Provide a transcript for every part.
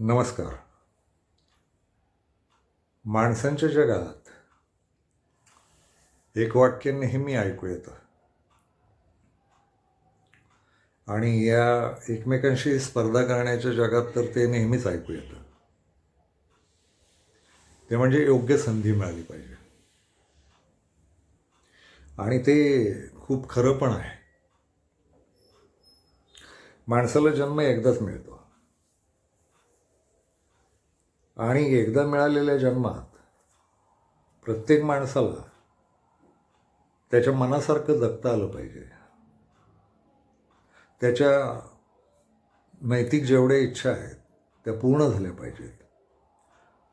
नमस्कार. माणसांच्या जगात एक वाक्य नेहमी ऐकू येतं आणि या एकमेकांशी स्पर्धा करण्याच्या जगात तर ते नेहमीच ऐकू येतं. ते म्हणजे योग्य संधी मिळाली पाहिजे. आणि ते खूप खरं पण आहे. माणसाला जन्म एकदाच मिळतो आणि एकदा मिळालेल्या जन्मात प्रत्येक माणसाला त्याच्या मनासारखं जगता आलं पाहिजे. त्याच्या नैतिक जेवढ्या इच्छा आहेत त्या पूर्ण झाल्या पाहिजेत.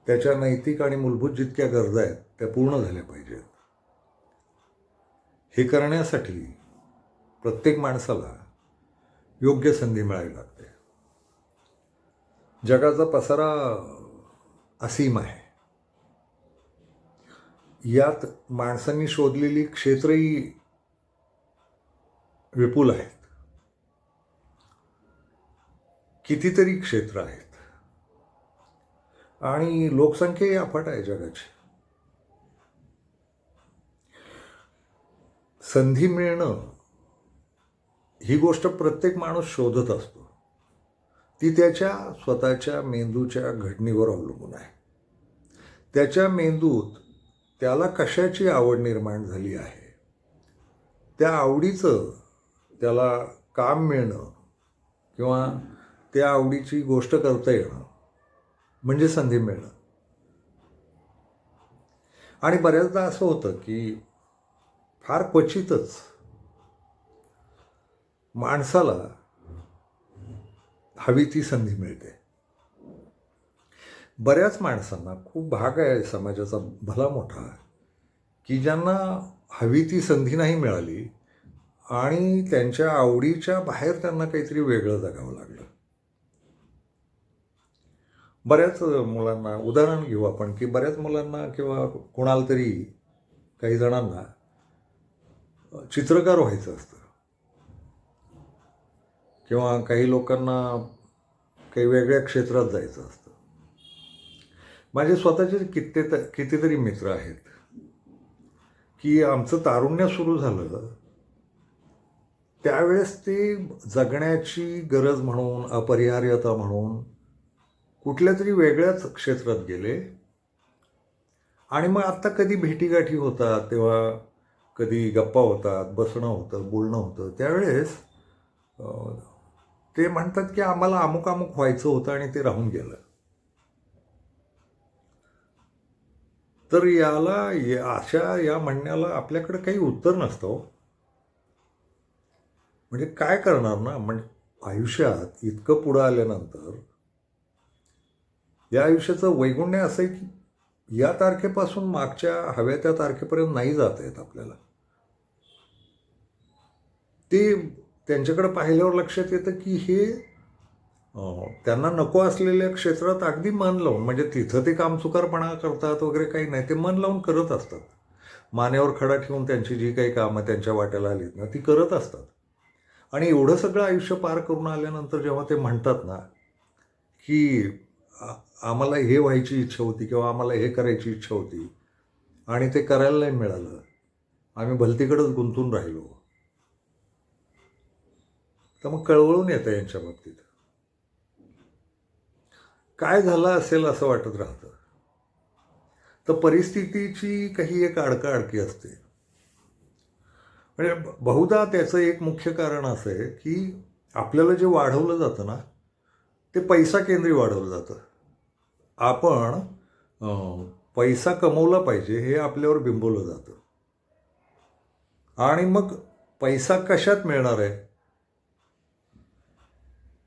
त्याच्या नैतिक आणि मूलभूत जितक्या गरजा आहेत त्या पूर्ण झाल्या पाहिजेत. हे करण्यासाठी प्रत्येक माणसाला योग्य संधी मिळावी लागते. जगाचा पसारा असीम आहे. यात माणसांनी शोधलेली क्षेत्रही विपुल आहेत. कितीतरी क्षेत्र आहेत आणि लोकसंख्याही अफाट आहे जगाची. संधी मिळणं ही गोष्ट प्रत्येक माणूस शोधत असतो. ती त्याच्या स्वतःच्या मेंदूच्या घडणीवर अवलंबून आहे. त्याच्या मेंदूत त्याला कशाची आवड निर्माण झाली आहे, त्या आवडीचं त्याला काम मिळणं किंवा त्या आवडीची गोष्ट करता येणं म्हणजे संधी मिळणं. आणि बऱ्याचदा असं होतं की फार क्वचितच माणसाला हवी ती संधी मिळते. बऱ्याच माणसांना खूप भाग आहे समाजाचा भला मोठा की ज्यांना हवी ती संधी नाही मिळाली आणि त्यांच्या आवडीच्या बाहेर त्यांना काहीतरी वेगळं जगावं लागलं. बऱ्याच मुलांना उदाहरण घेऊ आपण की बऱ्याच मुलांना किंवा कोणाला तरी काही जणांना चित्रकार व्हायचं असतं किंवा काही लोकांना काही वेगळ्या क्षेत्रात जायचं असतं. माझे स्वतःचे कितीतरी मित्र आहेत की आमचं तारुण्य सुरू झालं त्यावेळेस ते जगण्याची गरज म्हणून अपरिहार्यता म्हणून कुठल्या तरी वेगळ्याच क्षेत्रात गेले. आणि मग आत्ता कधी भेटीगाठी होतात तेव्हा कधी गप्पा होतात, बसणं होतं, बोलणं होतं, त्यावेळेस ते म्हणतात की आम्हाला अमुक अमुक व्हायचं होतं आणि ते राहून गेलं. तर या म्हणण्याला आपल्याकडे काही उत्तर नसतं. म्हणजे काय करणार ना. म्हणजे आयुष्यात इतकं पुढं आल्यानंतर या आयुष्याचं वैगुण्य असं आहे की या तारखेपासून मागच्या हव्या त्या तारखेपर्यंत नाही जाता येत आपल्याला. ते त्यांच्याकडे पाहिल्यावर लक्षात येतं की हे त्यांना नको असलेल्या क्षेत्रात अगदी मन लावून, म्हणजे तिथं ते कामचुकारपणा करतात वगैरे काही नाही, ते मन लावून करत असतात. मानेवर खडा ठेवून त्यांची जी काही कामं त्यांच्या वाट्याला आलीत ना ती करत असतात. आणि एवढं सगळं आयुष्य पार करून आल्यानंतर जेव्हा ते म्हणतात ना की आम्हाला हे व्हायची इच्छा होती किंवा आम्हाला हे करायची इच्छा होती आणि ते करायला नाही मिळालं, आम्ही भलतीकडेच गुंतून राहिलो, तर मग कळवळून येतं यांच्या बाबतीत. काय झालं असेल असं वाटत राहतं. तर परिस्थितीची काही एक अडकाअडकी असते. म्हणजे बहुधा त्याचं एक मुख्य कारण असं आहे की आपल्याला जे वाढवलं जातं ना ते पैसा केंद्री वाढवलं जातं. आपण पैसा कमवला पाहिजे हे आपल्यावर बिंबवलं जातं. आणि मग पैसा कशात मिळणार आहे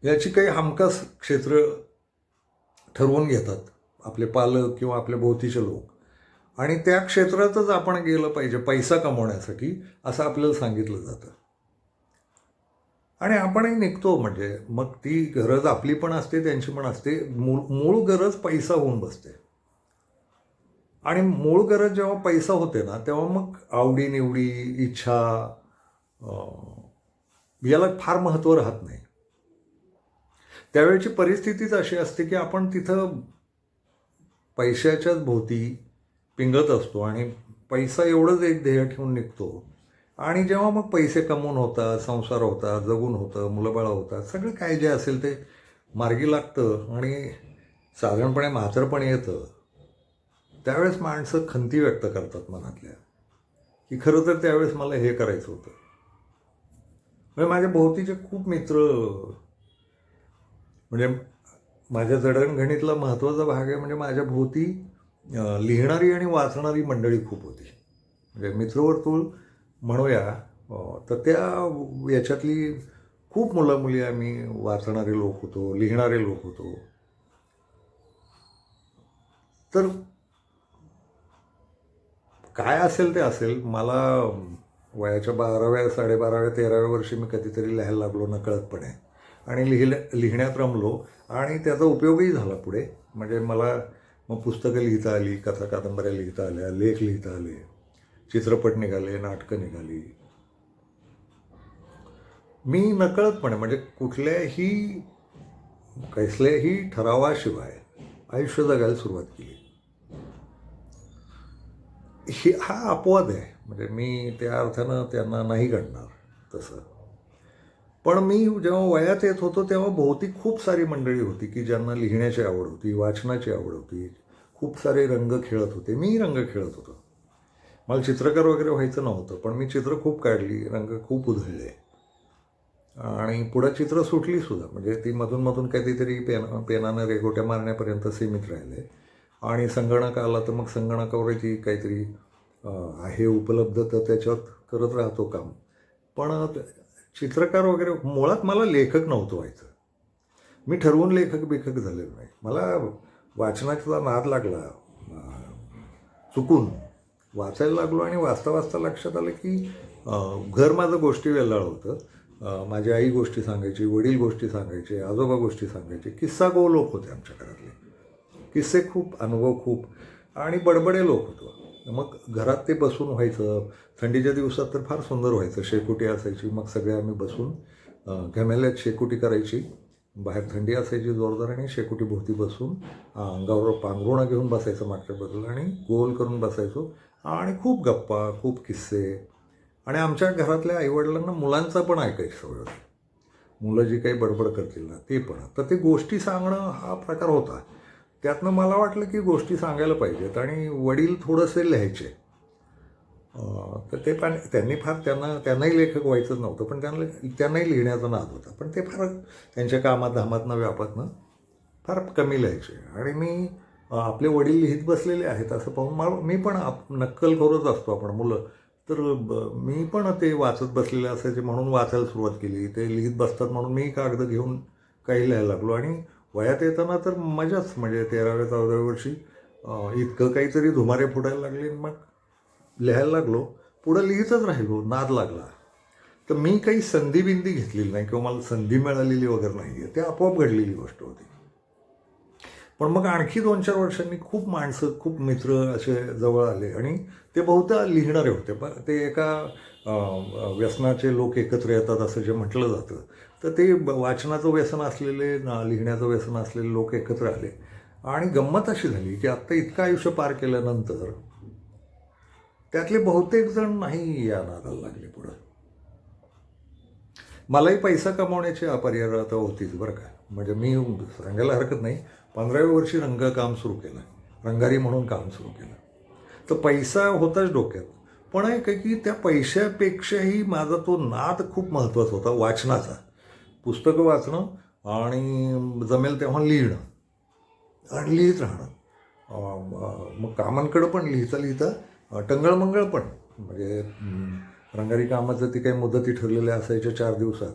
याची काही हमखास क्षेत्र ठरवून घेतात आपले पालक किंवा आपल्या भोवतीचे लोक. आणि त्या क्षेत्रातच आपण गेलं पाहिजे पैसा कमवण्यासाठी असं आपल्याला सांगितलं जातं. आणि आपणही निघतो. म्हणजे मग ती गरज आपली पण असते, त्यांची पण असते. मूळ गरज पैसा होऊन बसते. आणि मूळ गरज जेव्हा पैसा होते ना तेव्हा मग आवडीनिवडी, इच्छा याला फार महत्त्व राहत नाही. त्यावेळची परिस्थितीच अशी असते की आपण तिथं पैशाच्याच भोवती पिंगत असतो आणि पैसा एवढंच एक ध्येय ठेवून निघतो. आणि जेव्हा मग पैसे कमवून होतात, संसार होता, जगून होतं, मुलंबाळं होतात, सगळं काय जे असेल ते मार्गी लागतं आणि साधारणपणे म्हातारपण येतं, त्यावेळेस माणसं खंती व्यक्त करतात मनातल्या, की खरं तर त्यावेळेस मला हे करायचं होतं. म्हणजे माझ्या भोवतीचे खूप मित्र, म्हणजे माझ्या जडणघडणीतला महत्त्वाचा भाग आहे म्हणजे माझ्या भोवती लिहिणारी आणि वाचणारी मंडळी खूप होती. म्हणजे मित्रवर्तुळ म्हणूया, तर त्या याच्यातली खूप मुलं मुली आम्ही वाचणारे लोक होतो, लिहिणारे लोक होतो. तर काय असेल ते असेल, मला वयाच्या 12व्या 12.5व्या 13व्या वर्षी मी कधीतरी लिहायला लागलो नकळतपणे आणि लिहिण्यात रमलो आणि त्याचा उपयोगही झाला पुढे. म्हणजे मला मग पुस्तकं लिहिता आली, कथा कादंबऱ्या लिहिता आल्या, लेख लिहिता आले, चित्रपट निघाले, नाटकं निघाली. मी नकळतपणे म्हणजे कसल्याही ठरावाशिवाय आयुष्य जगायला सुरुवात केली. हा अपवाद आहे, म्हणजे मी त्या अर्थानं त्यांना नाही गणणार तसं. पण मी जेव्हा वयात येत होतो तेव्हा भोवती खूप सारी मंडळी होती की ज्यांना लिहिण्याची आवड होती, वाचनाची आवड होती, खूप सारे रंग खेळत होते. मीही रंग खेळत होतो. मला चित्रकार वगैरे व्हायचं नव्हतं, पण मी चित्र खूप काढली, रंग खूप उधळले आणि पुढं चित्र सुटलीसुद्धा. म्हणजे ती मधून काहीतरी पेनानं रेघोट्या मारण्यापर्यंत सीमित राहिले आणि संगणक आला तर मग संगणकावरची काहीतरी आहे उपलब्ध, तर त्याच्यात करत राहतो काम. पण चित्रकार वगैरे मुळात मला लेखक नव्हतं व्हायचं. मी ठरवून लेखक झालेलो नाही. मला वाचनाचा नाद लागला, चुकून वाचायला लागलो आणि वाचता वाचता लक्षात आलं की घर माझं गोष्टी वेल्हाळ होतं. माझी आई गोष्टी सांगायची, वडील गोष्टी सांगायचे, आजोबा गोष्टी सांगायचे. किस्सा गो लोक होते आमच्या घरातले. किस्से खूप, अनुभव खूप आणि बडबडे लोक होतो. मग घरात ते बसून व्हायचं. थंडीच्या दिवसात तर फार सुंदर व्हायचं. शेकोटी असायची, मग सगळे आम्ही बसून घमेल्यात शेकोटी करायची. बाहेर थंडी असायची जोरदार आणि शेकोटी भोवती बसून अंगावर पांघरुणं घेऊन बसायचं मागच्या बाजूला आणि गोल करून बसायचो आणि खूप गप्पा, खूप किस्से. आणि आमच्या घरातल्या आईवडिलांना मुलांचा पण ऐकायची सवय होती. मुलं जी काही बडबड करतील ना ते पण. तर ते गोष्टी सांगणं हा प्रकार होता. त्यातनं मला वाटलं की गोष्टी सांगायला पाहिजेत आणि वडील थोडंसे लिहायचे. तर ते पण त्यांनाही लेखक व्हायचंच नव्हतं, पण त्यांनाही लिहिण्याचा नाद होता. पण ते फार त्यांच्या कामात धामातनं व्यापातनं फार कमी लिहायचे आणि मी आपले वडील लिहित बसलेले आहेत असं पाहून मी पण नक्कल करत असतो आपण मुलं. तर मी पण ते वाचत बसलेले असायचे म्हणून वाचायला सुरुवात केली. ते लिहित बसतात म्हणून मी कागद घेऊन काही लिहायला लागलो आणि वयात येताना तर मजाच. म्हणजे 13व्या 14व्या वर्षी इतकं काहीतरी धुमारे फुटायला लागले, मग लिहायला लागलो. पुढं लिहितच राहिलो, नाद लागला. तर मी काही संधी घेतलेली नाही किंवा मला संधी मिळालेली वगैरे नाही आहे. ते आपोआप घडलेली गोष्ट होती. पण मग आणखी 2-4 वर्षांनी खूप माणसं, खूप मित्र असे जवळ आले आणि ते बहुधा लिहिणारे होते. पण ते एका व्यसनाचे लोक एकत्र येतात असं जे म्हटलं जातं, तर ते वाचनाचं व्यसन असलेले, लिहिण्याचं व्यसन असलेले लोक एकत्र आले आणि गंमत अशी झाली की आत्ता इतकं आयुष्य पार केल्यानंतर त्यातले बहुतेक जण नाही या नादाला लागले पुढं. मलाही पैसा कमावण्याची अपरिहार्यता होतीच बरं का. म्हणजे मी सांगायला हरकत नाही, 15व्या वर्षी रंगकाम सुरू केलं, रंगारी म्हणून काम सुरू केलं. तर पैसा होताच डोक्यात. पण एक आहे की त्या पैशापेक्षाही माझा तो नाद खूप महत्त्वाचा होता वाचनाचा. पुस्तकं वाचणं आणि जमेल तेव्हा लिहिणं आणि लिहित राहणं. मग कामांकडं पण लिहिता टंगळमंगळ पण. म्हणजे रंगारी कामाचं ती काही मुदती ठरलेल्या असायच्या 4 दिवसात.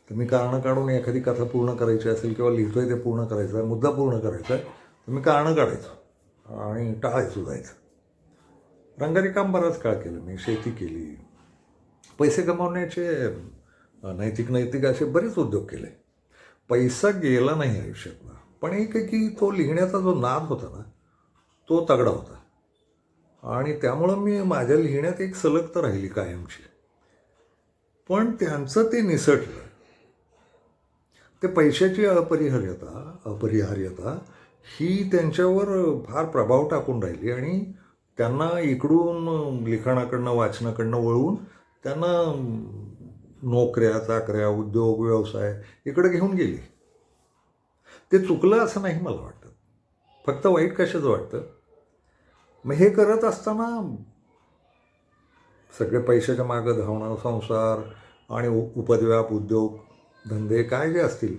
तर मी कारणं काढून एखादी कथा पूर्ण करायची असेल किंवा लिहितोय ते पूर्ण करायचं आहे, मुद्दा पूर्ण करायचा आहे, तर मी कारणं काढायचो आणि टाळायचो जायचं. रंगारी काम बराच काळ केलं मी, शेती केली, पैसे कमावण्याचे नैतिक असे बरेच उद्योग केले. पैसा गेला नाही आयुष्यातला. पण एक आहे की तो लिहिण्याचा जो नाद होता ना, तो तगडा होता आणि त्यामुळं मी माझ्या लिहिण्यात एक सलगता राहिली कायमची. पण त्यांचं ते निसटलं. ते पैशाची अपरिहार्यता ही त्यांच्यावर फार प्रभाव टाकून राहिली आणि त्यांना इकडून लिखाणाकडनं वाचनाकडनं वळवून त्यांना नोकऱ्या चाकऱ्या उद्योग व्यवसाय इकडे घेऊन गेली. ते चुकलं असं नाही मला वाटतं. फक्त वाईट कशाचं वाटतं, मग हे करत असताना सगळे पैशाच्या मागं धावणं, संसार आणि उपद्व्याप उद्योग धंदे काय जे असतील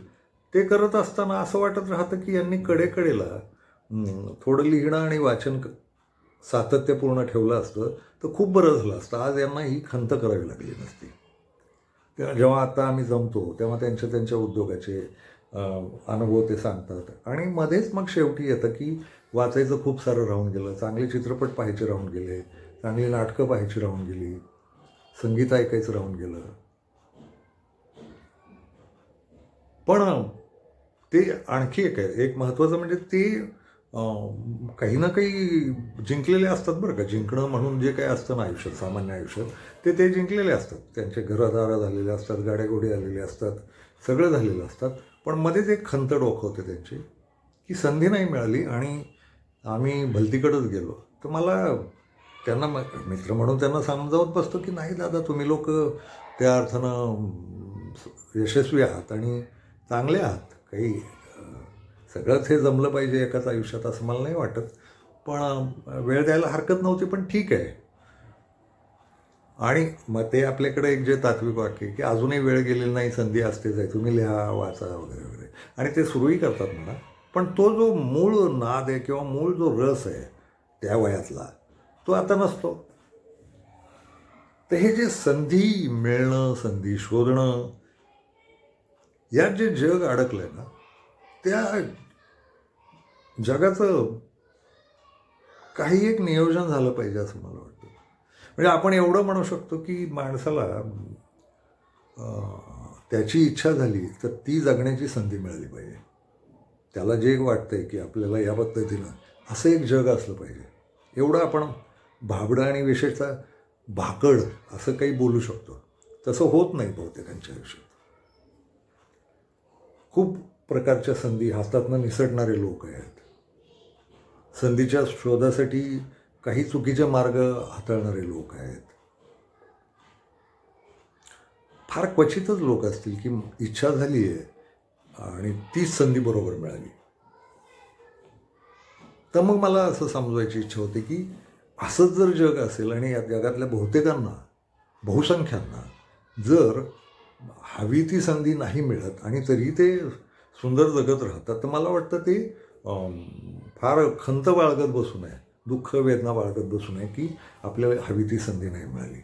ते करत असताना असं वाटत राहतं की यांनी कडेकडेला थोडं लिहिणं आणि वाचन सातत्यपूर्ण ठेवलं असतं तर खूप बरं झालं असतं. आज यांना ही खंत करावी लागली नसती. जेव्हा आता आम्ही जमतो तेव्हा त्यांच्या उद्योगाचे अनुभव ते सांगतात आणि मध्येच मग शेवटी येतं की वाचायचं खूप सारं राहून गेलं, चांगले चित्रपट पाहायचे राहून गेले, चांगली नाटकं पाहायची राहून गेली, संगीत ऐकायचं राहून गेलं. पण ते आणखी एक महत्त्वाचं म्हणजे ते काही ना काही जिंकलेले असतात बरं का. जिंकणं म्हणून जे काही असतं ना आयुष्यात, सामान्य आयुष्यात, ते जिंकलेले असतात. त्यांचे घरदारं झालेले असतात, गाड्यागोडी आलेले असतात, सगळं झालेलं असतात. पण मध्येच एक खंत डोकावते त्यांची की संधी नाही मिळाली आणि आम्ही भलतीकडेच गेलो. तर मला त्यांना मित्र म्हणून त्यांना समजावत बसतो की नाही दादा, तुम्ही लोक त्या अर्थानं यशस्वी आहात आणि चांगले आहात. काही सगळंच हे जमलं पाहिजे एकाच आयुष्यात असं मला नाही वाटत. पण वेळ द्यायला हरकत नव्हती, पण ठीक आहे. आणि मग ते आपल्याकडे एक जे तात्विक वाक्य की अजूनही वेळ गेलेली नाही, संधी असतेच आहे, तुम्ही लिहा वाचा वगैरे वगैरे, आणि ते सुरूही करतात म्हणा. पण तो जो मूळ नाद आहे किंवा मूळ जो रस आहे त्या वयातला तो आता नसतो. तर हे जे संधी मिळणं, संधी शोधणं, यात जे जग अडकलं आहे ना, त्या जगाचं काही एक नियोजन झालं पाहिजे असं मला वाटतं. म्हणजे आपण एवढं म्हणू शकतो की माणसाला त्याची इच्छा झाली तर ती जगण्याची संधी मिळाली पाहिजे. त्याला जे वाटतंय की आपल्याला या पद्धतीनं असं एक जग असलं पाहिजे, एवढं आपण भाबडं आणि विशेषतः भाकड असं काही बोलू शकतो. तसं होत नाही बहुतेकांच्या आयुष्यात. खूप प्रकारच्या संधी हातातनं निसटणारे लोक आहेत. संधीच्या शोधासाठी काही चुकीचे मार्ग हाताळणारे लोक आहेत. फार क्वचितच लोक असतील की इच्छा झाली आहे आणि तीच संधी बरोबर मिळाली. तर मग मला असं समजवायची इच्छा होती की असंच जर जग असेल आणि या जगातल्या बहुतेकांना, बहुसंख्यांना जर हवी ती संधी नाही मिळत आणि तरी ते सुंदर जगत राहतात, तर मला वाटतं ते फार खंत बाळगत बसू नये, दुःख वेदना बाळगत बसू नये की आपल्याला हवी ती संधी नाही मिळाली.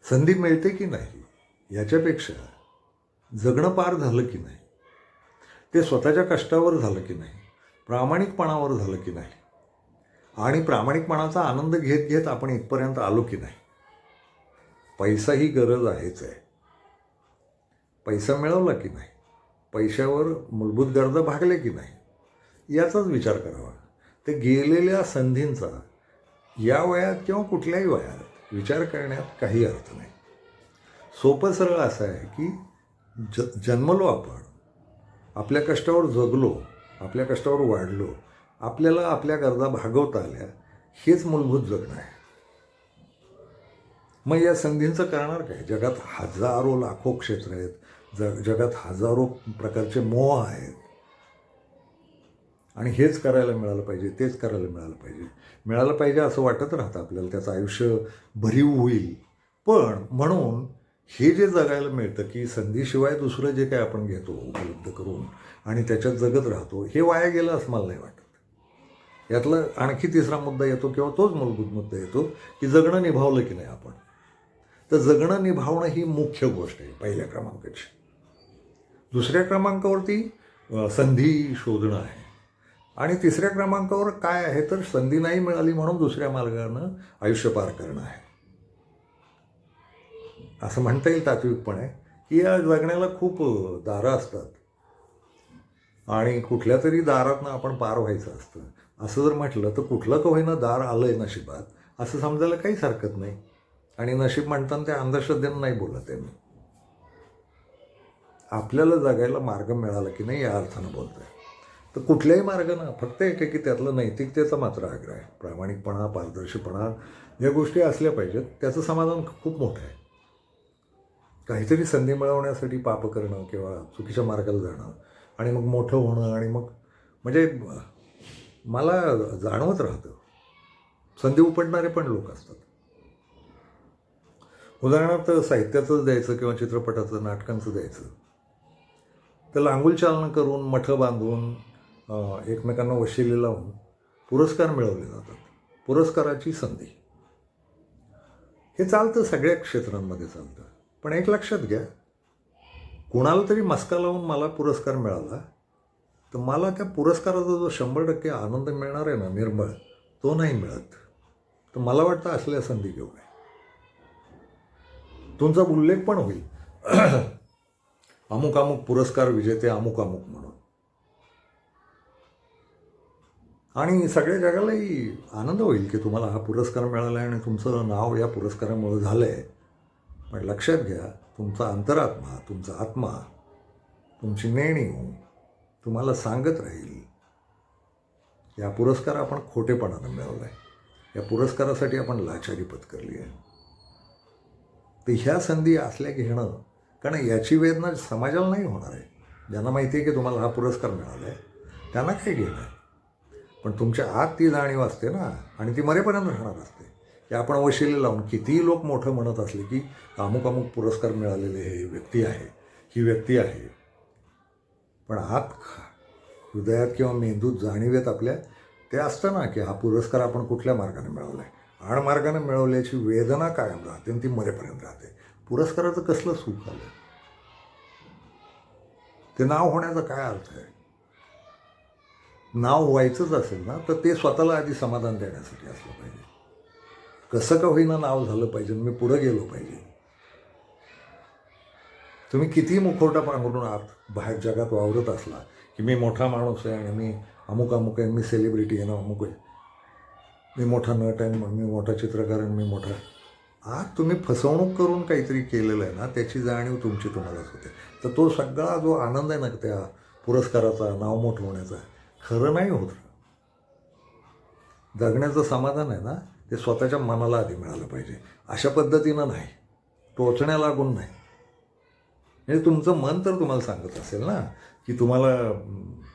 संधी मिळते की नाही याच्यापेक्षा जगणं पार झालं की नाही, ते स्वतःच्या कष्टावर झालं की नाही, प्रामाणिकपणावर झालं की नाही, आणि प्रामाणिकपणाचा आनंद घेत घेत आपण इथपर्यंत आलो की नाही. पैसा ही गरज आहेच आहे. पैसा मिळवला की नाही, पैशावर मूलभूत गरजा भागल्या की नाही, याचाच विचार करावा. ते गेलेल्या संधींचा या वयात किंवा कुठल्याही वयात विचार करण्यात काही अर्थ नाही. सोपं सरळ असं आहे की जन्मलो आपण, आपल्या कष्टावर जगलो, आपल्या कष्टावर वाढलो, आपल्याला आपल्या गरजा भागवता आल्या, हेच मूलभूत जगणं आहे. मग या संधींचं करणार काय? जगात हजारो लाखो क्षेत्र आहेत, जगात हजारो प्रकारचे मोह आहेत आणि हेच करायला मिळालं पाहिजे, तेच करायला मिळालं पाहिजे असं वाटत राहतं आपल्याला. त्याचं आयुष्य भरीव होईल. पण म्हणून हे जे जगायला मिळतं की संधीशिवाय दुसरं जे काय आपण घेतो उपलब्ध करून आणि त्याच्यात जगत राहतो, हे वाया गेलं असं मला नाही वाटत. यातला आणखी तिसरा मुद्दा येतो किंवा तोच मूलभूत मुद्दा येतो की जगणं निभावलं की नाही आपण. तर जगणं निभावणं ही मुख्य गोष्ट आहे पहिल्या क्रमांकाची. दुसऱ्या क्रमांकावरती संधी शोधणं आहे आणि तिसऱ्या क्रमांकावर काय आहे तर संधी नाही मिळाली म्हणून दुसऱ्या मार्गानं आयुष्य पार करणं आहे. असं म्हणता येईल तात्विकपणे की या जगण्याला खूप दारं असतात आणि कुठल्या तरी दारातनं आपण पार व्हायचं असतं. असं जर म्हटलं तर कुठलं का होईना दार आलं आहे नशिबात असं समजायला काहीच हरकत नाही. आणि नशीब म्हणताना त्या अंधश्रद्धेनं नाही बोलत आहे मी. आपल्याला जगायला मार्ग मिळाला की नाही या अर्थानं बोलतो आहे. तर कुठल्याही मार्गानं फक्त एक आहे की त्यातलं नैतिकतेचा मात्र आग्रह आहे. प्रामाणिकपणा, पारदर्शीपणा या गोष्टी असल्या पाहिजेत. त्याचं समाधान खूप मोठं आहे. काहीतरी संधी मिळवण्यासाठी पाप करणं किंवा चुकीच्या मार्गाला जाणं आणि मग मोठं होणं आणि मग म्हणजे मला जाणवत राहतं संधी उपटणारे पण लोक असतात. उदाहरणार्थ साहित्याचंच द्यायचं किंवा चित्रपटाचं, नाटकांचं द्यायचं तर लांगुल चालनं करून, मठं बांधून, एकमेकांना वशिले लावून पुरस्कार मिळवले जातात. पुरस्काराची संधी हे चालतं, सगळ्या क्षेत्रांमध्ये चालतं. पण एक लक्षात घ्या, कुणाला तरी मस्का लावून मला पुरस्कार मिळाला तर मला त्या पुरस्काराचा जो 100% आनंद मिळणार आहे ना, निर्मळ, तो नाही मिळत. तर मला वाटतं असल्या संधी घेऊ नये. तुमचा उल्लेख पण होईल अमुक अमुक पुरस्कार विजेते अमुक अमुक म्हणून, आणि सगळ्या जगालाही आनंद होईल की तुम्हाला हा पुरस्कार मिळाला आहे आणि तुमचं नाव या पुरस्कारामुळे झालं आहे. पण लक्षात घ्या, तुमचा अंतरात्मा, तुमचा आत्मा, तुमची नेणीव तुम्हाला सांगत राहील या पुरस्कार आपण खोटेपणानं मिळवला आहे, या पुरस्कारासाठी आपण लाचारी पत्करली आहे. तर ह्या संधी असल्या घेणं, कारण याची वेदना समाजाला नाही होणार आहे. ज्यांना माहिती आहे की तुम्हाला हा पुरस्कार मिळाला आहे त्यांना काय घेणं आहे. पण तुमच्या आत ती जाणीव असते ना, आणि ती मरेपर्यंत राहणार असते की आपण वशिले लावून कितीही लोक मोठं म्हणत असले की अमुक अमुक पुरस्कार मिळालेले हे व्यक्ती आहे, ही व्यक्ती आहे, पण आत हृदयात किंवा मेंदूत जाणीवेत आपल्या ते असतं ना की हा पुरस्कार आपण कुठल्या मार्गाने मिळवला आहे. आडमार्गाने मिळवल्याची वेदना कायम राहते आणि ती मरेपर्यंत राहते. पुरस्काराचं कसलं सुख आलं, ते नाव होण्याचा काय अर्थ आहे. नाव व्हायचंच असेल ना तर ते स्वतःला आधी समाधान देण्यासाठी असलं पाहिजे. कसं का होईना नाव झालं पाहिजे, मी पुढं गेलो पाहिजे. तुम्ही कितीही मुखवटा पांघरून आत बाहेर जगात वावरत असला की मी मोठा माणूस आहे आणि मी अमुक अमुक आहे, मी सेलिब्रिटी आहे ना, अमुक आहे, मी मोठा नट आहे, मी मोठा चित्रकार आहे, मी मोठा, आत तुम्ही फसवणूक करून काहीतरी केलेलं आहे ना, त्याची जाणीव तुमची तुम्हालाच होते. तर तो सगळा जो आनंद आहे ना त्या पुरस्काराचा, नाव मोठं होण्याचा, खरं नाही होत. जगण्याचं समाधान आहे ना, ते स्वतःच्या मनाला आधी मिळालं पाहिजे. अशा पद्धतीनं नाही, टोचण्या लागून नाही. म्हणजे तुमचं मन तर तुम्हाला सांगत असेल ना की तुम्हाला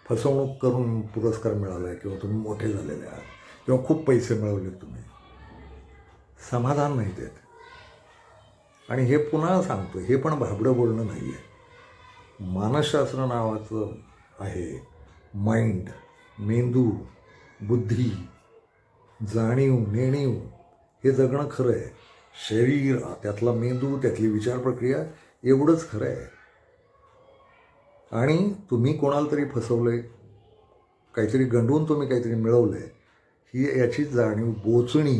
फसवणूक करून पुरस्कार मिळाला आहे किंवा तुम्ही मोठे झालेले आहात किंवा खूप पैसे मिळवले, तुम्ही समाधान नाही देत. आणि हे पुन्हा सांगतो, हे पण भाबडं बोलणं नाही आहे. मानसशास्त्र नावाचं आहे. माइंड, मेंदू, बुद्धी, जाणीव, नेणीव हे जगणं खरं आहे. शरीर, त्यातला मेंदू, त्यातली विचार प्रक्रिया एवढंच खरं आहे. आणि तुम्ही कोणाला तरी फसवलं आहे, काहीतरी गंडवून तुम्ही काहीतरी मिळवलं आहे, ही याची जाणीव, बोचणी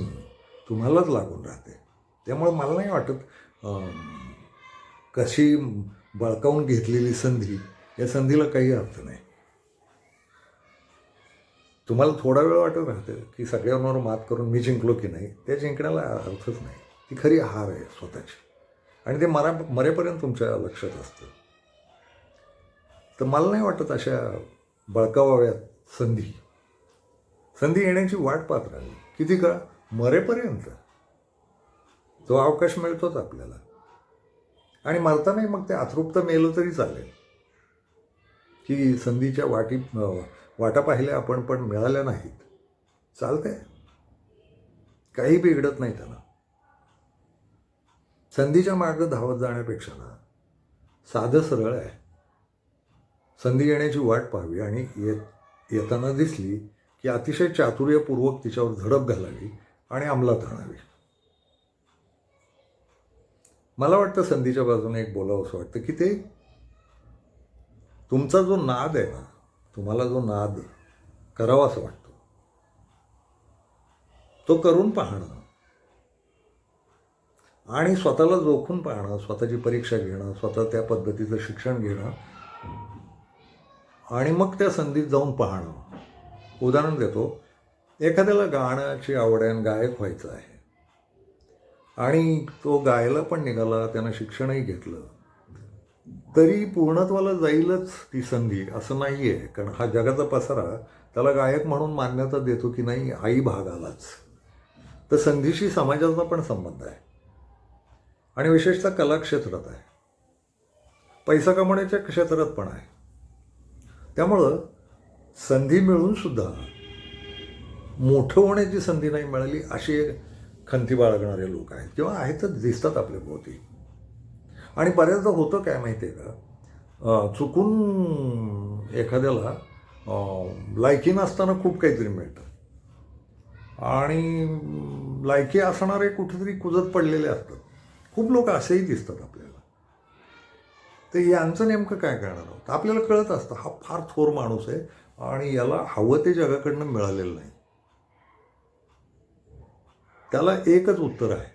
तुम्हालाच लागून राहते. त्यामुळे मला नाही वाटत कशी बळकावून घेतलेली संधी, या संधीला काही अर्थ नाही. तुम्हाला थोडा वेळ वाटत राहते की सगळ्यांवर मात करून मी जिंकलो की नाही, त्या जिंकण्याला अर्थच नाही. ती खरी हार आहे स्वतःची, आणि ते मरेपर्यंत तुमच्या लक्षात असतं. तर मला नाही वाटत अशा बळकावाव्यात संधी येण्याची वाट पाहत राहिली. किती काळ? मरेपर्यंत. तो अवकाश मिळतोच आपल्याला. आणि मरतानाही मग ते अतृप्त मेलं तरी चालेल की संधीच्या वाटा पाहिल्या आपण पण मिळाल्या नाहीत, चालतंय, काही बिघडत नाही त्याला. संधीच्या मार्ग धावत जाण्यापेक्षा ना साधं सरळ आहे, संधी येण्याची वाट पाहावी आणि येताना दिसली की अतिशय चातुर्यपूर्वक तिच्यावर झडप घालावी आणि अंमलात आणावी. मला वाटतं संधीच्या बाजूने एक बोलावं असं वाटतं की ते तुमचा जो नाद आहे ना, तुम्हाला जो नाद करावा असं वाटतो, तो करून पाहणं आणि स्वतःला जोखून पाहणं, स्वतःची परीक्षा घेणं, स्वतः त्या पद्धतीचं शिक्षण घेणं आणि मग त्या संधीत जाऊन पाहणं. उदाहरण देतो, एखाद्याला गाण्याची आवड आहे, गायक व्हायचं आहे आणि तो गायला पण निघाला, त्यानं शिक्षणही घेतलं, तरी पूर्णत्वाला जाईलच ती संधी असं नाही आहे. कारण हा जगाचा पसारा त्याला गायक म्हणून मान्यता देतो की नाही, हाही भाग आलाच. तर संधीशी समाजाचा पण संबंध आहे आणि विशेषतः कलाक्षेत्रात आहे, पैसा कमवण्याच्या क्षेत्रात पण आहे. त्यामुळं संधी मिळून सुद्धा मोठं होण्याची संधी नाही मिळाली अशी एक खंती बाळगणारे लोक आहेत किंवा आहेतच, दिसतात आपल्या भोवती. आणि बऱ्याचदा होतं काय माहिती आहे का, चुकून एखाद्याला लायकी नसताना खूप काहीतरी मिळतं आणि लायकी असणारे कुठेतरी कुजत पडलेले असतात. खूप लोक असेही दिसतात आपल्याला. तर यांचं नेमकं काय करणार आहोत आपल्याला कळत असतं, हा फार थोर माणूस आहे आणि याला हवं ते जगाकडनं मिळालेलं नाही. त्याला एकच उत्तर आहे,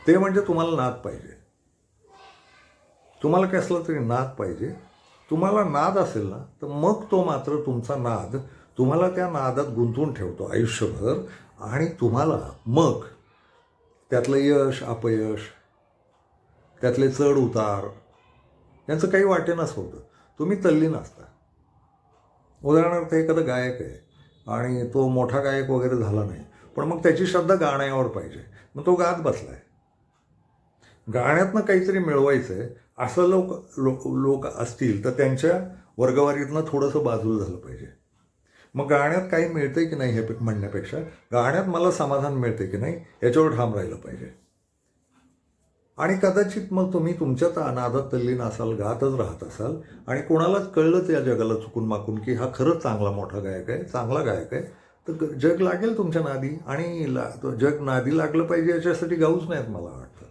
ते म्हणजे तुम्हाला नाद पाहिजे. तुम्हाला कसला तरी नाद पाहिजे. तुम्हाला नाद असेल ना, तर मग तो मात्र तुमचा नाद तुम्हाला त्या नादात गुंतवून ठेवतो आयुष्यभर आणि तुम्हाला मग त्यातलं यश अपयश, त्यातले चढ उतार यांचं काही वाटेनाच होतं. तुम्ही तल्लीन असता. उदाहरणार्थ एखादा गायक आहे आणि तो मोठा गायक वगैरे झाला नाही, पण मग त्याची श्रद्धा गाण्यावर पाहिजे. मग तो गात बसलाय, गाण्यातनं काहीतरी मिळवायचं आहे असं लोक असतील तर त्यांच्या वर्गवारीतनं थोडंसं बाजूला झालं पाहिजे. मग गाण्यात काही मिळतंय की नाही हे म्हणण्यापेक्षा गाण्यात मला समाधान मिळते की नाही याच्यावर ठाम राहिलं पाहिजे. आणि कदाचित मग तुम्ही तुमच्या नादात तल्लीन असाल, गातच राहत असाल आणि कोणालाच कळलंच या जगाला चुकून माकून की हा खरंच चांगला मोठा गायक आहे, चांगला गायक आहे, तर जग लागेल तुमच्या नादी. आणि जग नादी लागलं पाहिजे याच्यासाठी गाऊच नाहीत मला वाटतं.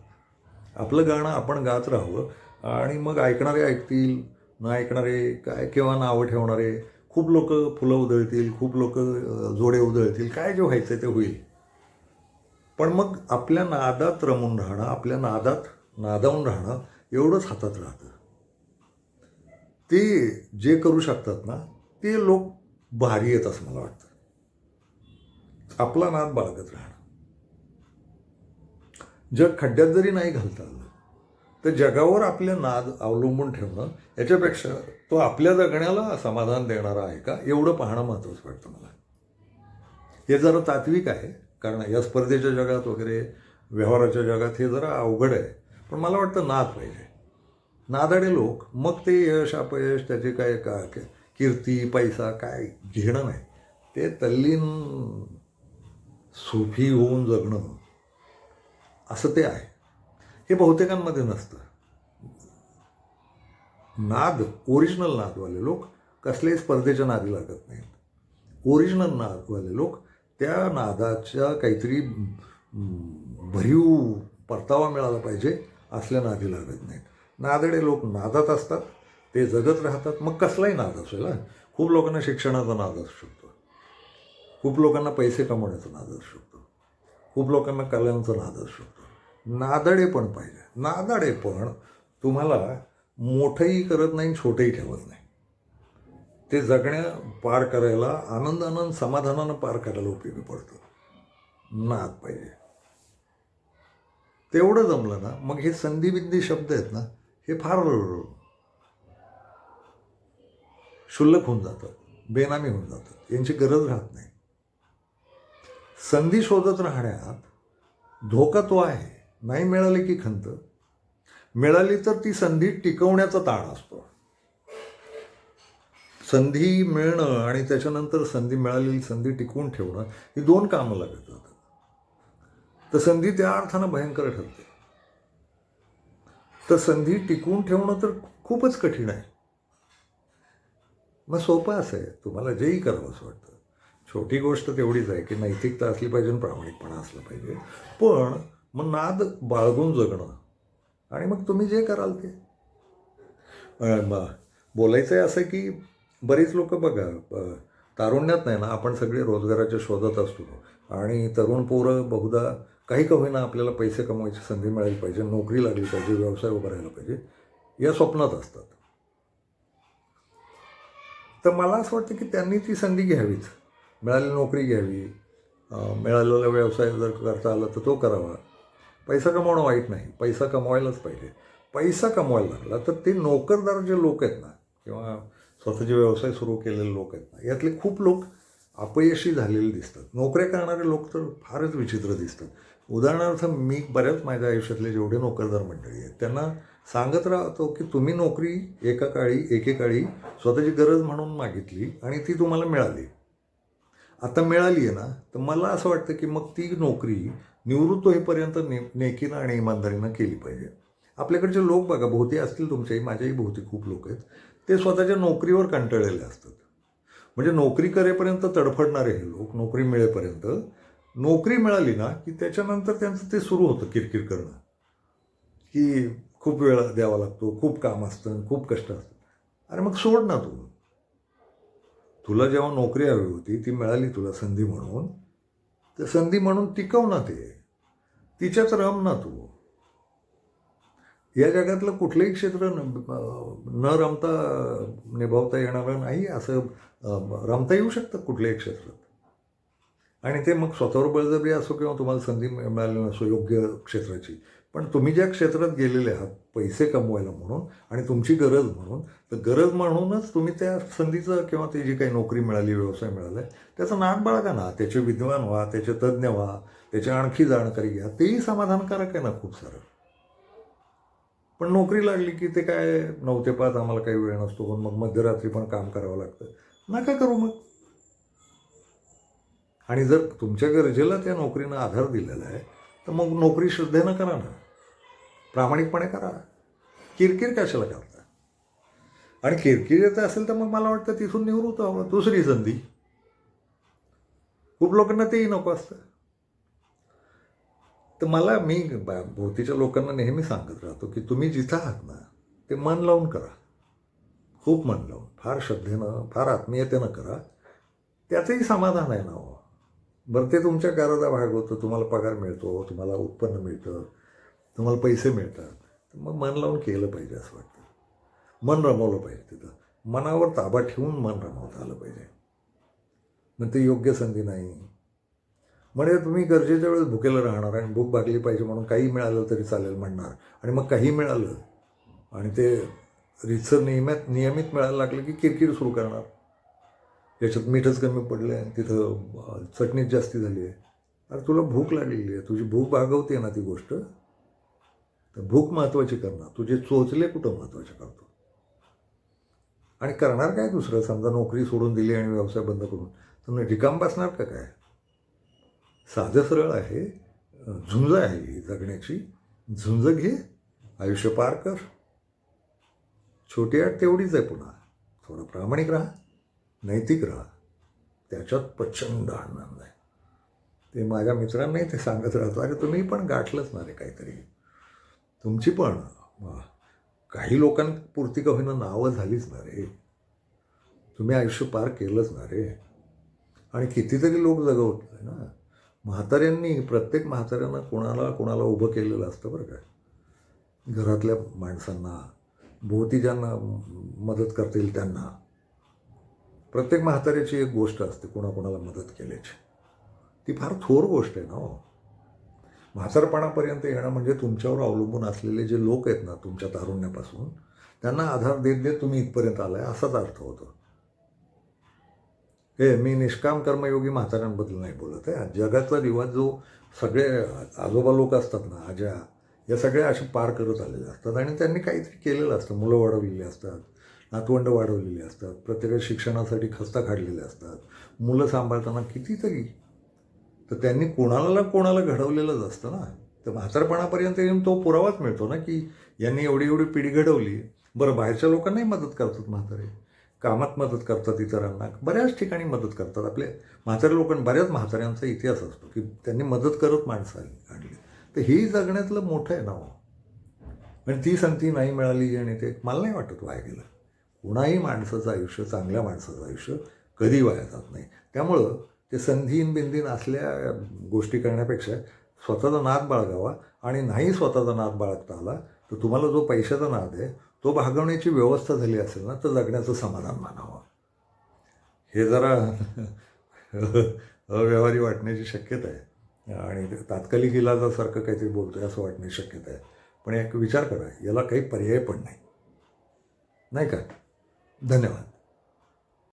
आपलं गाणं आपण गात राहावं आणि मग ऐकणारे ऐकतील, न ऐकणारे काय किंवा नावं ठेवणारे खूप लोक फुलं उधळतील, खूप लोक जोडे उधळतील, काय जे व्हायचं ते होईल. पण मग आपल्या नादात रमून राहणं, आपल्या नादात नादावून राहणं एवढंच हातात राहतं. ते जे करू शकतात ना ते लोक भारी आहेत असं मला वाटतं. आपला नाद बाळगत राहणं. जग खड्ड्यात जरी नाही घालता आलं तर जगावर आपले नाद अवलंबून ठेवणं याच्यापेक्षा तो आपल्या जगण्याला समाधान देणारा आहे का एवढं पाहणं महत्त्वाचं वाटतं मला. हे जरा तात्विक आहे, कारण या स्पर्धेच्या जगात वगैरे व्यवहाराच्या जगात हे जरा अवघड आहे. पण मला वाटतं नाद पाहिजे. नादाडे लोक मग ते यश अपयश त्याचे काय कीर्ती पैसा काय घेणं नाही, ते तल्लीन सुफी होऊन जगणं असं ते आहे. हे बहुतेकांमध्ये नसतं. नाद, ओरिजिनल नादवाले लोक कसल्याही स्पर्धेच्या नादी लागत नाहीत. ओरिजिनल नादवाले लोक त्या नादाच्या काहीतरी भरीव परतावा मिळाला पाहिजे असल्या नादी लागत नाहीत. नादडे लोक नादात असतात, ते जगत राहतात. मग कसलाही नाद असेल. खूप लोकांना शिक्षणाचा नाद असू शकतो, खूप लोकांना पैसे कमवण्याचा नाद असू शकतो, खूप लोकांना कलांचा नाद असू शकतो. नादडे पण पाहिजे. नादडे पण तुम्हाला मोठंही करत नाही, छोटंही ठेवत नाही. ते जगण्या पार करायला, आनंदानं समाधानानं पार करायला उपयोगी पडतं. नाद पाहिजे. तेवढं जमलं ना मग हे संधी शब्द आहेत ना हे फार क्षुल्लक होऊन जातात, बेनामी होऊन जातात. यांची गरज राहत नाही. संधी शोधत राहण्यात धोका तो आहे, नाही मिळाली की खंत, मिळाली तर ती संधी टिकवण्याचा ताण असतो. संधी मिळणं आणि त्याच्यानंतर संधी मिळालेली संधी टिकवून ठेवणं ही दोन कामं लागत जातात. तर संधी त्या अर्थानं भयंकर ठरते. तर संधी टिकवून ठेवणं तर खूपच कठीण आहे. मग सोपं असं आहे, तुम्हाला जेही करावं असं वाटतं. छोटी गोष्ट तेवढीच आहे की नैतिकता असली पाहिजे आणि प्रामाणिकपणा असला पाहिजे. पण मग नाद बाळगून जगणं आणि मग तुम्ही जे कराल ते. बोलायचं आहे असं की बरीच लोक बघा तारुण्यात नाही ना आपण सगळे रोजगाराच्या शोधात असतो आणि तरुण पोरं बहुधा काही का होईना आपल्याला पैसे कमवायची संधी मिळाली पाहिजे, नोकरी लागली पाहिजे, व्यवसाय उभा राहिला पाहिजे या स्वप्नात असतात. तर मला असं वाटतं की त्यांनी ती संधी घ्यावीच. मिळालेली नोकरी घ्यावी, मिळालेला व्यवसाय जर करता आला तर तो करावा. पैसा कमवणं वाईट नाही, पैसा कमवायलाच पाहिजे. पैसा कमवायला लागला तर ते नोकरदार जे लोक आहेत ना किंवा स्वतःचे व्यवसाय सुरू केलेले लोक आहेत ना यातले खूप लोक अपयशी झालेले दिसतात. नोकऱ्या करणारे लोक तर फारच विचित्र दिसतात. उदाहरणार्थ मी बऱ्याच माझ्या आयुष्यातले जेवढे नोकरदार मंडळी आहेत त्यांना सांगत राहतो की तुम्ही नोकरी एकेकाळी स्वतःची गरज म्हणून मागितली आणि ती तुम्हाला मिळाली. आता मिळाली आहे ना तर मला असं वाटतं की मग ती नोकरी निवृत्त होईपर्यंत नेकीनं आणि इमानदारीनं केली पाहिजे. आपल्याकडचे लोक बघा, भोवती असतील तुमच्याही, माझ्याही भोवती खूप लोक आहेत, ते स्वतःच्या नोकरीवर कंटाळलेले असतात. म्हणजे नोकरी करेपर्यंत तडफडणारे हे लोक, नोकरी मिळेपर्यंत, नोकरी मिळाली ना की त्याच्यानंतर त्यांचं ते सुरू होतं किरकिर करणं की खूप वेळ द्यावा लागतो, खूप काम असतं, खूप कष्ट असतं. अरे मग सोड ना तू. तुला जेव्हा नोकरी हवी होती ती मिळाली तुला संधी म्हणून, तर संधी म्हणून टिकव ना ते, तिच्यात रम ना तू. या जगातलं कुठलंही क्षेत्र न रमता निभावता येणारं नाही, असं रमता येऊ शकतं कुठल्याही क्षेत्रात. आणि ते मग स्वतःवर बळजबरी असो किंवा तुम्हाला संधी मिळाली नसो योग्य क्षेत्राची, पण तुम्ही ज्या क्षेत्रात गेलेले आहात पैसे कमवायला म्हणून आणि तुमची गरज म्हणून, तर गरज म्हणूनच तुम्ही त्या संधीचं किंवा ती जी काही नोकरी मिळाली, व्यवसाय मिळाला आहे त्याचा नाद बाळगा ना, त्याचे विद्वान व्हा, त्याचे तज्ज्ञ व्हा, त्याची आणखी जाणकारी घ्या, तेही समाधानकारक आहे ना खूप सारं. पण नोकरी लागली की ते काय 9 ते 5 आम्हाला काही वेळ नसतो, पण मग मध्यरात्री पण काम करावं लागतं. नका करू मग. आणि जर तुमच्या गरजेला त्या नोकरीनं आधार दिलेला आहे तर मग नोकरी श्रद्धेनं करा ना, प्रामाणिकपणे करा. किरकिर कशाला करता? आणि किरकिर येत असेल तर मग मला वाटतं तिथून निवृत्त व्हावं, दुसरी संधी. खूप लोकांना तेही नको असतं. तर मी भोवतीच्या लोकांना नेहमी सांगत राहतो की तुम्ही जिथं आहात ना ते मन लावून करा, खूप मन लावून, फार श्रद्धेनं, फार आत्मीयतेनं करा. त्याचंही समाधान आहे ना हो. बरं, ते तुमच्या गरजा भागवतं, तुम्हाला पगार मिळतो, तुम्हाला उत्पन्न मिळतं, तुम्हाला पैसे मिळतात, तर मग मन लावून केलं पाहिजे असं वाटतं. मन रमवलं पाहिजे तिथं. मनावर ताबा ठेवून मन रमवता आलं पाहिजे. मग ते योग्य संधी नाही. म्हणजे तुम्ही गरजेच्या वेळेस भुकेलं राहणार आणि भूक भागली पाहिजे म्हणून काही मिळालं तरी चालेल म्हणणार, आणि मग काही मिळालं आणि ते रीतसर नियमित मिळायला लागलं की किरकिर सुरू करणार. याच्यात मीठच कमी पडलं आहे, तिथं चटणीच जास्ती झाली आहे. अरे तुला भूक लागलेली आहे, तुझी भूक भागवते ना ती गोष्ट, तर भूक महत्त्वाची करणार, तुझे चोचले कुठं महत्त्वाचे करतो. आणि करणार काय दुसरं? समजा नोकरी सोडून दिली आणि व्यवसाय बंद करून तुम्ही रिकाम बसणार का काय? साधं सरळ आहे, झुंज आहे ही जगण्याची. झुंज घे, आयुष्य पार कर. छोटी आट तेवढीच आहे. पुन्हा थोडं प्रामाणिक राहा, नैतिक राहा, त्याच्यात प्रचंड आनंद आहे. ते माझ्या मित्रांनाही ते सांगत राहतो, अरे तुम्ही पण गाठलंच ना रे काहीतरी, तुमची पण काही लोकांपुरती का होईना नावं झालीच ना रे, तुम्ही आयुष्य पार केलंच ना रे. आणि कितीतरी लोक जगवत ना म्हाताऱ्यांनी. प्रत्येक म्हाताऱ्यांना कोणाला उभं केलेलं असतं बरं काय. घरातल्या माणसांना, भोवती ज्यांना मदत करता येईल त्यांना. प्रत्येक म्हाताऱ्याची एक गोष्ट असते कोणाकोणाला मदत केल्याची. ती फार थोर गोष्ट आहे ना हो. म्हातारपणापर्यंत येणं म्हणजे तुमच्यावर अवलंबून असलेले जे लोक आहेत ना तुमच्या तारुण्यापासून, त्यांना आधार देत देत तुम्ही इथपर्यंत आलाय असाच अर्थ होतो. हे मी निष्काम कर्मयोगी म्हाताऱ्यांबद्दल नाही बोलत आहे. जगातला रिवाज जो सगळे आजोबा लोक असतात ना, आज्या, या सगळ्या असे पार करत आलेले असतात आणि त्यांनी काहीतरी केलेलं असतं. मुलं वाढवलेली असतात, नातवंड वाढवलेली असतात, प्रत्येकाच्या शिक्षणासाठी खस्ता काढलेल्या असतात, मुलं सांभाळताना कितीतरी. तर त्यांनी कोणाला घडवलेलंच असतं ना. तर म्हातारपणापर्यंत येऊन तो पुरावाच मिळतो ना की यांनी एवढी पिढी घडवली. बरं, बाहेरच्या लोकांनाही मदत करतात म्हातारे, कामात मदत करतात, इतरांना बऱ्याच ठिकाणी मदत करतात. आपले म्हातारे लोकांना, बऱ्याच म्हाताऱ्यांचा इतिहास असतो की त्यांनी मदत करत माणसं आणली. तर ही जगण्यातलं मोठं आहे ना हो. म्हणजे ती संधी नाही मिळाली आणि ते मला नाही वाटत वाया गेलं. कुणाही माणसाचं आयुष्य, चांगल्या माणसाचं आयुष्य कधी वाया जात नाही. त्यामुळं ते संधीन बिंदीन असल्या गोष्टी करण्यापेक्षा स्वतःचा नाद बाळगावा. आणि नाही स्वतःचा नाद बाळगता आला तर तुम्हाला जो पैशाचा नाद आहे तो भागवण्याची व्यवस्था झाली असेल ना, तर जगण्याचं समाधान मानावं. हे जरा अव्यवहारी वाटण्याची शक्यता आहे आणि तात्कालिक इलाजासारखं काहीतरी बोलतोय असं वाटण्याची शक्यता आहे. पण एक विचार करा, याला काही पर्याय पण नाही, नाही का? धन्यवाद.